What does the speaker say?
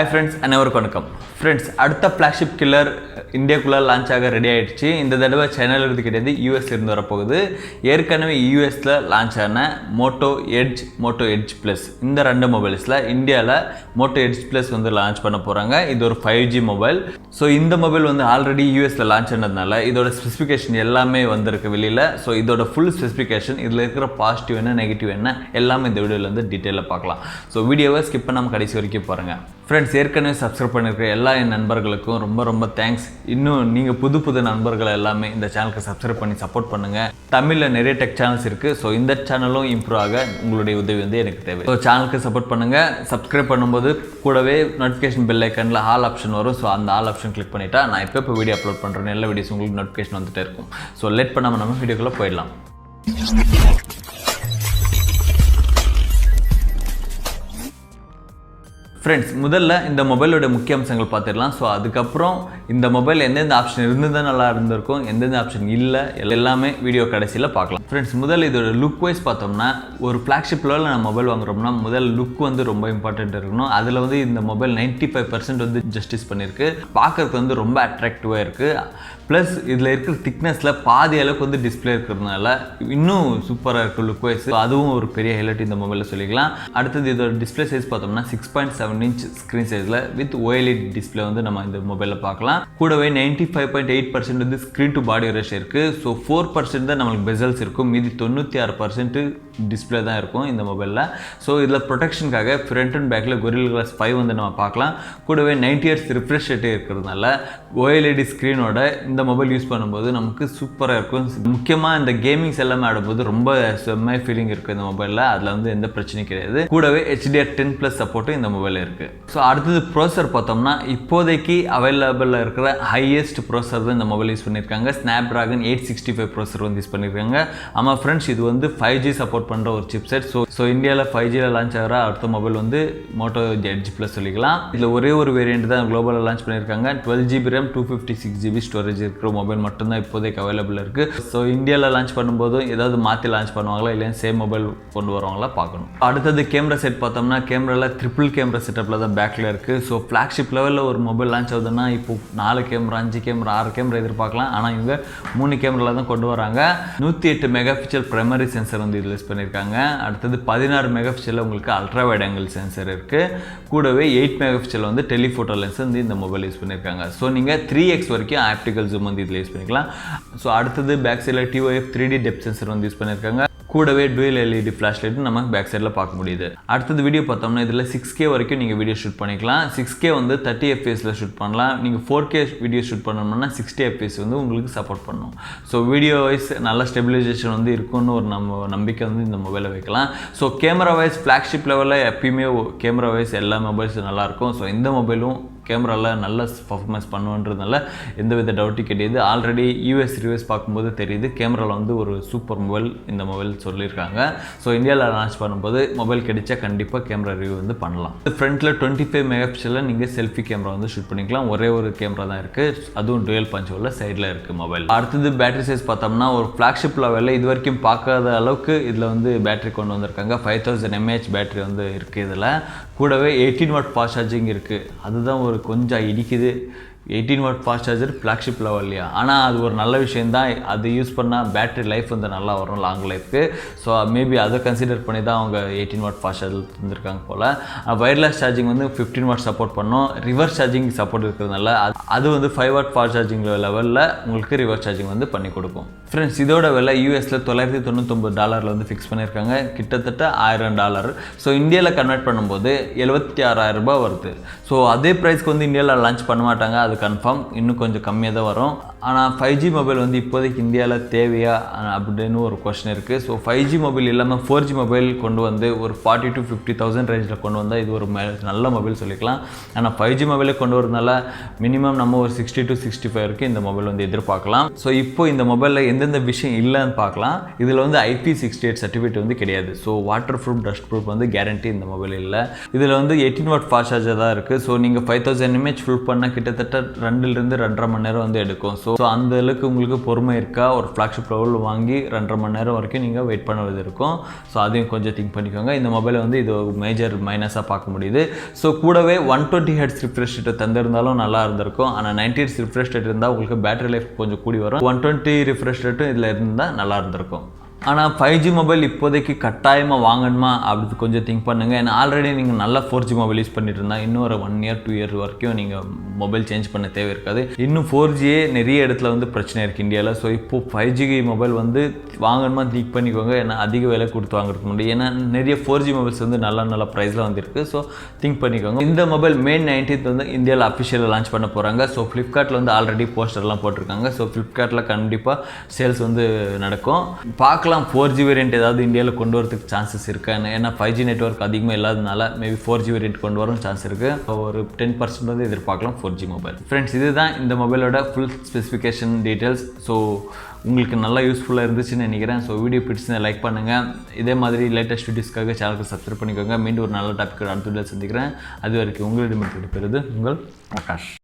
Hi friends, அனைவருக்கும் வணக்கம். Friends, அடுத்த flagship killer இந்தியாக்குள்ள லான்ச் ஆக ரெடி ஆயிடுச்சு. இந்த தடவை சைனால இருந்து கிடையாது, யூஎஸ்ல இருந்து வரப்போகுது. ஏற்கனவே யூஎஸ்ல லான்ச் ஆன Moto Edge Plus இந்த ரெண்டு மொபைல்ஸ்ல இந்தியால Moto Edge Plus வந்து லான்ச் பண்ண போறாங்க. இது ஒரு 5G மொபைல். ஸோ இந்த மொபைல் வந்து ஆல்ரெடி யூஎஸ்ல லான்ச் ஆனதுனால இதோட ஸ்பெசிஃபிகேஷன் எல்லாமே வந்திருக்கு வெளியில. ஸோ இதோட ஃபுல் ஸ்பெசிஃபிகேஷன், இதில் இருக்கிற பாசிட்டிவ் என்ன நெகட்டிவ் என்ன எல்லாமே இந்த வீடியோவில் வந்து டீட்டெயிலாக பார்க்கலாம். ஸோ வீடியோவை ஸ்கிப் பண்ணாமல் கடைசி வரைக்கும் பாருங்க. ஃப்ரெண்ட்ஸ், ஏற்கனவே சப்ஸ்கிரைப் பண்ணியிருக்கிற எல்லா என் நண்பர்களுக்கும் ரொம்ப தேங்க்ஸ். இன்னும் நீங்கள் புது நண்பர்கள் எல்லாமே இந்த சேனலுக்கு சப்ஸ்கிரைப் பண்ணி சப்போர்ட் பண்ணுங்கள். தமிழில் நிறைய டெக் சேனல்ஸ் இருக்குது. ஸோ இந்த சேனலும் இம்ப்ரூவ் ஆக உங்களுடைய உதவி வந்து எனக்கு தேவை. ஸோ சேனலுக்கு சப்போர்ட் பண்ணுங்கள். சப்ஸ்கிரைப் பண்ணும்போது கூடவே நோட்டிஃபிகேஷன் பெல் ஐக்கனில் ஆல் ஆப்ஷன் வரும். ஸோ அந்த ஆல் ஆப்ஷன் கிளிக் பண்ணிட்டா நான் எப்போ வீடியோ அப்லோட் பண்ணுறேன் எல்லா வீடியோஸ் உங்களுக்கு நோட்டிஃபிகேஷன் வந்துட்டே இருக்கும். ஸோ லேட் பண்ணாமல் நம்ம வீடியோக்குள்ளே போயிடலாம். ஃப்ரெண்ட்ஸ், முதல்ல இந்த மொபைலோட முக்கிய அம்சங்கள் பார்த்துடலாம். ஸோ அதுக்கப்புறம் இந்த மொபைல் எந்தெந்த ஆப்ஷன் இருந்தது நல்லா இருந்திருக்கும், எந்தெந்த ஆப்ஷன் இல்லை எல்லாமே வீடியோ கடைசியில் பார்க்கலாம். ஃப்ரெண்ட்ஸ், முதல்ல இதோட லுக் வைஸ் பார்த்தோம்னா, ஒரு ஃப்ளாக்ஷிப் லெவலில் நம்ம மொபைல் வாங்குறோம்னா முதல் லுக் வந்து ரொம்ப இம்பார்ட்டண்ட் இருக்கணும். அதில் வந்து இந்த மொபைல் 95% வந்து ஜஸ்டிஸ் பண்ணியிருக்கு. பார்க்கறதுக்கு வந்து ரொம்ப அட்ராக்டிவாக இருக்குது. ப்ளஸ் இதில் இருக்கிற திக்னஸில் பாதி அளவுக்கு வந்து டிஸ்பிளே இருக்கிறதுனால இன்னும் சூப்பராக இருக்குது லுக் வைஸ். அதுவும் ஒரு பெரிய ஹைலைட் இந்த மொபைலில் சொல்லிக்கலாம். அடுத்தது இதோட டிஸ்பிளே சைஸ் பார்த்தோம்னா 6.7 இன்ச் ஸ்க்ரீன் சைஸில் வித் OLED டிஸ்பிளே வந்து நம்ம இந்த மொபைலில் பார்க்கலாம். கூடவே 95.8% வந்து ஸ்க்ரீன் டு பாடி ரேஷியோ இருக்குது. ஸோ 4% தான் நம்மளுக்கு பெசல்ஸ் இருக்கும். மீதி 96% டிஸ்பிளே தான் இருக்கும் இந்த மொபைலில். ஸோ இதில் ப்ரொடெக்ஷனுக்காக ஃப்ரண்ட் அண்ட் பேக்கில் Gorilla Glass 5 வந்து நம்ம பார்க்கலாம். கூடவே 90 Hz ரிஃப்ரெஷ் ரேட் இருக்கிறதுனால OLED ஸ்க்ரீனோட இந்த மொபைல் யூஸ் பண்ணும்போது நமக்கு சூப்பராக இருக்கும். முக்கியமாக இந்த கேமிங்ஸ் எல்லாமே ஆடும்போது ரொம்ப செம்ம ஃபீலிங் இருக்குது இந்த மொபைலில். அதில் வந்து எந்த பிரச்சனையும் கிடையாது. கூடவே HDR10+ சப்போர்ட்டும் இந்த மொபைலில் இருக்குது. ஸோ அடுத்தது ப்ரோசர் பார்த்தோம்னா, இப்போதைக்கு அவைலபிளில் இருக்கிற ஹையஸ்ட் ப்ரோசர் தான் இந்த மொபைல் யூஸ் பண்ணியிருக்காங்க. Snapdragon 865 ப்ரோசர் வந்து யூஸ் பண்ணியிருக்காங்க. ஆமாம் ஃப்ரெண்ட்ஸ், இது வந்து 5G சப்போர்ட் பண்ணுற ஒரு சிப்செட். ஸோ இந்தியாவில் 5Gயில் லான்ச் ஆகிற அடுத்த மொபைல் வந்து Moto Edge Plus சொல்லிக்கலாம். இதில் ஒரே ஒரு வேரியண்ட் தான் குளோபலில் லான்ச் பண்ணியிருக்காங்க. 12GB RAM 256GB ஸ்டோரேஜ் இருக்கிற மொபைல் மட்டும்தான் இப்போதைக்கு அவைலபிள் இருக்குது. ஸோ இந்தியாவில் லான்ச் பண்ணும்போது ஏதாவது மாற்றி லான்ச் பண்ணுவாங்களா இல்லையா சேம் மொபைல் கொண்டு வருவாங்களா பார்க்கணும். அடுத்தது கேமரா செட் பார்த்தோம்னா, கேமராவில் ட்ரிபிள் கேமரா செட்டப்பில் தான் பேக்கில் இருக்குது. ஸோ ஃப்ளாக்ஷிப் லெவலில் ஒரு மொபைல் லான்ச் ஆகுதுன்னா இப்போ 4 கேமரா 5 கேமரா 6 கேமரா எதிர்பார்க்கலாம். ஆனால் இவங்க 3 கேமராவில் தான் கொண்டு வராங்க. 108 மெகாபிக்சல் பிரைமரி சென்சர் வந்து இதில் யூஸ் பண்ணியிருக்காங்க. அடுத்தது 16 மெகாபிக்சலில் உங்களுக்கு அல்ட்ரா வைட் ஆங்கிள் சென்சர் இருக்குது. கூடவே 8 மெகாபிக்சல் வந்து டெலிஃபோட்டோ லென்ஸ் வந்து இந்த மொபைல் யூஸ் பண்ணியிருக்காங்க. ஸோ நீங்கள் 3x வரைக்கும் ஆப்டிக்கல் ஜூம் வந்து இதில் யூஸ் பண்ணிக்கலாம். ஸோ அடுத்தது பேக் சைடில் TOF 3D டெப்த் சென்சர் வந்து யூஸ் பண்ணியிருக்காங்க. கூடவே டூயல் LED ஃப்ளாஷ் லைட்டும் நம்ம பேக் சைடில் பார்க்க முடியுது. அடுத்தது வீடியோ பார்த்தோம்னா இதில் 6K வரைக்கும் நீங்கள் வீடியோ ஷூட் பண்ணிக்கலாம். 6K வந்து 30 FPS ஷூட் பண்ணலாம். நீங்கள் 4K வீடியோ ஷூட் பண்ணணும்னா 60 FPS வந்து உங்களுக்கு சப்போர்ட் பண்ணும். ஸோ வீடியோ வைஸ் நல்ல ஸ்டெபிலைசேஷன் வந்து இருக்குன்னு ஒரு நம்பிக்கை வந்து இந்த மொபைலில் வைக்கலாம். ஸோ கேமரா வைஸ் ஃப்ளாக்ஷிப் லெவலில் எப்பயுமே கேமரா வைஸ் எல்லா மொபைல்ஸும் நல்லாயிருக்கும். ஸோ இந்த மொபைலும் கேமராவில் நல்ல பர்ஃபார்மன்ஸ் பண்ணுன்றதுனால எந்தவித டவுட்டும் கிடையாது. ஆல்ரெடி US ரிவ்யூஸ் பார்க்கும்போது தெரியுது கேமராவில் வந்து ஒரு சூப்பர் மொபைல் இந்த மொபைல் சொல்லியிருக்காங்க. ஸோ இந்தியாவில் லான்ச் பண்ணும்போது மொபைல் கிடைச்சா கண்டிப்பாக கேமரா ரிவ்யூ வந்து பண்ணலாம். ஃப்ரண்ட்டில் 25 மெகாபிக்சலில் நீங்கள் செல்ஃபி கேமரா வந்து ஷூட் பண்ணிக்கலாம். ஒரே ஒரு கேமரா தான் இருக்குது. அதுவும் டுவெல் பஞ்ச் உள்ள சைடில் இருக்குது மொபைல். அடுத்தது பேட்டரி சைஸ் பார்த்தோம்னா, ஒரு ஃப்ளாக்ஷிப் லெவலில் இது வரைக்கும் பார்க்காத அளவுக்கு இதில் வந்து பேட்டரி கொண்டு வந்திருக்காங்க. 5000 mAh பேட்டரி வந்து இருக்குது இதில். கூடவே 18 வாட் ஃபாஸ்ட் சார்ஜிங் இருக்குது. அதுதான் ஒரு கொஞ்சம் இடிக்குது. 18 வாட் ஃபாஸ்ட் சார்ஜர் ஃப்ளாக்ஷிப் லெவல்லையா, ஆனால் அது ஒரு நல்ல விஷயந்தான். அது யூஸ் பண்ணால் பேட்டரி லைஃப் வந்து நல்லா வரும் லாங் லைஃப்க்கு. ஸோ மேபி அதை கன்சிடர் பண்ணி தான் அவங்க 18 வாட் ஃபாஸ்ட் சார்ஜர் தந்துருக்காங்க போல். வயர்லெஸ் சார்ஜிங் வந்து 15 வாட் சப்போர்ட் பண்ணோம். ரிவர்ஸ் சார்ஜிங் சப்போர்ட் இருக்கிறதுனால அது வந்து 5 வாட் ஃபாஸ்ட் சார்ஜிங் லெவலில் உங்களுக்கு ரிவர்ஸ் சார்ஜிங் வந்து பண்ணி கொடுக்கும். ஃப்ரெண்ட்ஸ், இதோட விலை யூஎஸில் $999 வந்து ஃபிக்ஸ் பண்ணியிருக்காங்க. கிட்டத்தட்ட $1000. ஸோ இந்தியாவில் கன்வெர்ட் பண்ணும்போது 76,000 ரூபாய் வருது. ஸோ அதே ப்ரைஸ்க்கு வந்து இந்தியாவில் லான்ச் பண்ண மாட்டாங்க, அது கன்ஃபார்ம். இன்னும் கொஞ்சம் கம்மியாக தான் வரும். ஆனால் 5G மொபைல் வந்து இப்போதைக்கு இந்தியாவில் தேவையா அப்படின்னு ஒரு கொஸ்டின் இருக்குது. ஸோ 5G மொபைல் இல்லாமல் 4G மொபைல் கொண்டு வந்து ஒரு 40,000 to 50,000 ரேஞ்சில் கொண்டு வந்தால் இது ஒரு நல்ல மொபைல் சொல்லிக்கலாம். ஆனால் 5G மொபைலே கொண்டு வரதுனால மினிமம் நம்ம ஒரு 60 to 65 வரைக்கும் இந்த மொபைல் வந்து எதிர்பார்க்கலாம். ஸோ இப்போ இந்த மொபைலில் எந்தெந்த விஷயம் இல்லைன்னு பார்க்கலாம். இதில் வந்து IP68 சர்டிஃபிகேட் வந்து கிடையாது. So water proof dust proof வந்து கேரண்டி இந்த மொபைல் இல்லை. இதில் வந்து 18 வாட் ஃபாஸ்ட் சார்ஜர் தான் இருக்குது. ஸோ நீங்கள் 5000 mAh ஃபுல் பண்ணால் கிட்டத்தட்ட கிட்டத்தட்ட 2லிருந்து 2.5 மணி நேரம் வந்து எடுக்கும். ஸோ அந்த அளவுக்கு உங்களுக்கு பொறுமை இருக்கா ஒரு ஃப்ளாக்ஷிப் லெவல் வாங்கி 2.5 மணி நேரம் வரைக்கும் நீங்கள் வெயிட் பண்ண வேண்டியது இருக்கும். ஸோ அதையும் கொஞ்சம் திங்க் பண்ணிக்கோங்க. இந்த மொபைலை வந்து இது மேஜர் மைனஸாக பார்க்க முடியுது. ஸோ கூடவே 120 Hz ரிஃப்ரெஷ் ரேட் தந்திருந்தாலும் நல்லா இருந்திருக்கும். ஆனால் 90 Hz ரிஃப்ரெஷ் ரேட் இருந்தால் உங்களுக்கு பேட்டரி லைஃப் கொஞ்சம் கூடி வரும். 120 ரிஃப்ரெஷ் ரேட்டும் இதில் இருந்தால் நல்லா இருந்திருக்கும். ஆனால் 5G மொபைல் இப்போதைக்கு கட்டாயமாக வாங்கணுமா அப்படி கொஞ்சம் திங்க் பண்ணுங்கள். ஏன்னா ஆல்ரெடி நீங்கள் நல்ல 4G மொபைல் யூஸ் பண்ணிட்டு இருந்தால் இன்னும் ஒரு 1 year 2 year வரைக்கும் நீங்கள் மொபைல் சேஞ்ச் பண்ண தேவை இருக்காது. இன்னும் 4Gயே நிறைய இடத்துல வந்து பிரச்சனை இருக்குது இந்தியாவில். ஸோ இப்போது 5G மொபைல் வந்து வாங்கணுமா திங்க் பண்ணிக்கோங்க. ஏன்னா அதிக விலை கொடுத்து வாங்குறதுக்கு முடியும். ஏன்னா நிறைய 4G மொபைல்ஸ் வந்து நல்ல ப்ரைஸில் வந்துருக்கு. ஸோ திங்க் பண்ணிக்கோங்க. இந்த மொபைல் May 19th வந்து இந்தியாவில் அஃபிஷியலாக லான்ச் பண்ண போகிறாங்க. ஸோ ஃப்ளிப்கார்ட்டில் வந்து ஆல்ரெடி போஸ்டர்லாம் போட்டிருக்காங்க. ஸோ ஃப்ளிப்கார்ட்டில் கண்டிப்பாக சேல்ஸ் வந்து நடக்கும். பார்க்கலாம் 4G வேரியன்ட் ஏதாவது இந்தியாவில் கொண்டு வரதுக்கு சான்சஸ் இருக்கா. ஏன்னா 5G நெட்வொர்க் அதிகமாக இல்லாதனால மேபி 4G வேரியன்ட் கொண்டு வரும் சான்ஸ் இருக்குது. ஒரு 10% வந்து எதிர்பார்க்கலாம் 4G மொபைல். ஃப்ரெண்ட்ஸ், இதுதான் இந்த மொபைலோட ஃபுல் ஸ்பெசிஃபிகேஷன் டீட்டெயில்ஸ். ஸோ உங்களுக்கு நல்லா யூஸ்ஃபுல்லாக இருந்துச்சுன்னு நினைக்கிறேன். ஸோ வீடியோ பிடிச்சிருந்தா லைக் பண்ணுங்கள். இதே மாதிரி லேட்டஸ்ட் வீடியோஸ்க்காக சேனலுக்கு சப்ஸ்கிரைப் பண்ணிக்கோங்க. மீண்டும் ஒரு நல்ல டாபிக் அடுத்த வீடியோ சந்திக்கிறேன். அது வரைக்கும் உங்களிடமிருந்து பெறுது உங்கள் பிரகாஷ்.